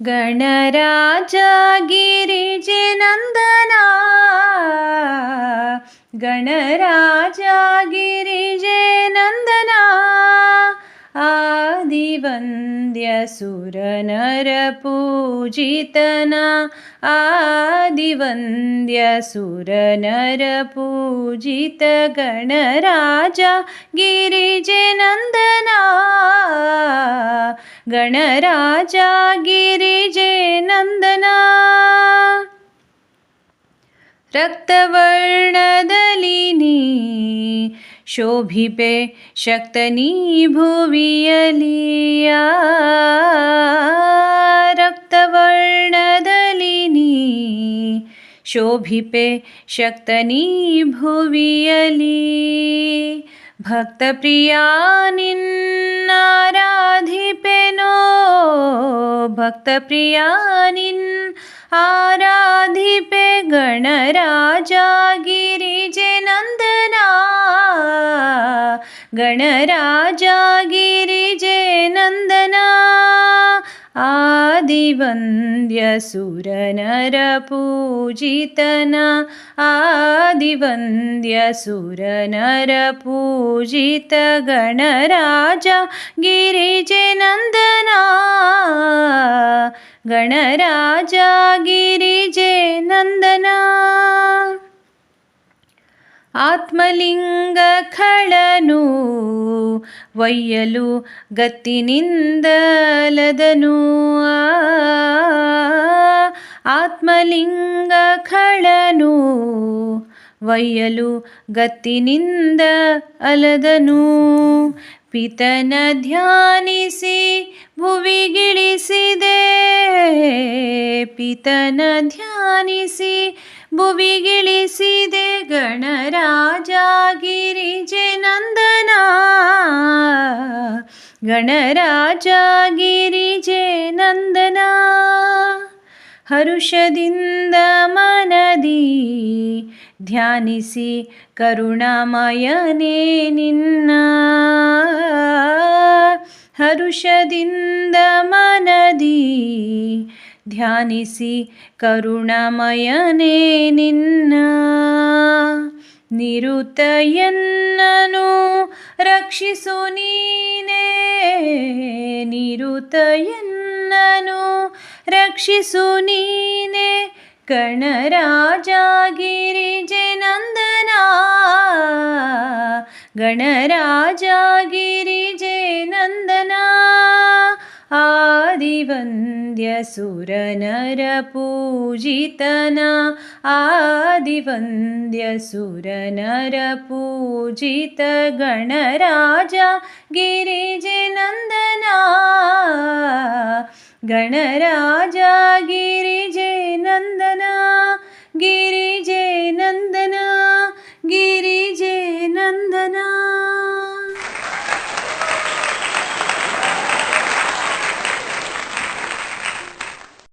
ಗಣರಾಜ ಗಿರಿಜೆ ನಂದನ ಗಣರಾಜ ಗಿರಿಜೆ ನಂದನ ಆದಿವಂದ್ಯ ಸುರನರ ಪೂಜಿತನ ಆದಿವಂದ್ಯ ಸುರನರ ಪೂಜಿತ ಗಣರಾಜ ಗಿರಿಜೆ ನಂದನ ಗಣರಾಜ ಗಿರಿಜೆ ನಂದನ ರಕ್ತವರ್ಣದಲ್ಲಿ ನೀ ಶೋಭಿಪೆ ಶಕ್ತನೀ ಭುವಿಯಲಿಯ ರಕ್ತವರ್ಣದಲ್ಲಿ ನೀ ಶೋಭಿಪೆ ಶಕ್ತನೀ ಭುವಿಯಲಿ ಭಕ್ತಪ್ರಿಯ ನಿನ್ನಾರಾಧಿಪೆನೋ ಭಕ್ತಪ್ರಿಯ ನಿನ್ ಆರಾಧಿಪೆ ಗಣರಾಜ ಗಿರಿಜೆ ನಂದನ ಗಣರಾಜ ಗಿರಿಜೆ ನಂದನ ಆದಿವಂದ್ಯ ಸುರನರ ಪೂಜಿತನ ಆದಿವಂದ್ಯ ಸುರನರ ಪೂಜಿತ ಗಣರಾಜ ಗಿರಿಜೆ ನಂದನ ಗಣರಾಜ ಗಿರಿಜೆ ನಂದನ ಆತ್ಮಲಿಂಗ ಖಳನು ಒಯ್ಯಲು ಗತ್ತಿನಿಂದಲದನು ಆತ್ಮಲಿಂಗ ಖಳನು ಒಯ್ಯಲು ಗತ್ತಿನಿಂದ ಅಲದನು ಪಿತನ ಧ್ಯಾನಿಸಿ ಭುವಿಗಿಳಿಸಿದೆ ಪಿತನ ಧ್ಯಾನಿಸಿ ಭುವಿಗಿಳಿಸಿದೆ ಗಣರಾಜ ಗಿರಿಜೆ ನಂದನ ಗಣರಾಜ ಗಿರಿಜೆ ನಂದನ ಹರುಷದಿಂದ ಮನದಿ ಧ್ಯಾನಿಸಿ ಕರುಣಾಮಯನೇ ನಿನ್ನ ಹರುಷದಿಂದ ಮನದಿ ಧ್ಯಾನಿಸಿ ಕರುಣಾಮಯನೇ ನಿನ್ನ ನಿರುತಯನ್ನನು ರಕ್ಷಿಸು ನೀನೇ ನಿರುತಯನ್ನನು ರಕ್ಷಿಸು ನೀನೇ ಗಣರಾಜ ಗಿರಿಜೆ ನಂದನ ಗಣರಾಜ ಗಿರಿಜೆ ನಂದನ ಆದಿವಂದ್ಯ ಸುರನರ ಪೂಜಿತನ ಆದಿವಂದ್ಯ ಸುರನರ ಪೂಜಿತ ಗಣರಾಜ ಗಿರಿಜೆ ನಂದನ ಗಣರಾಜ ಗಿರಿಜೆ ನಂದನ ಗಿರಿ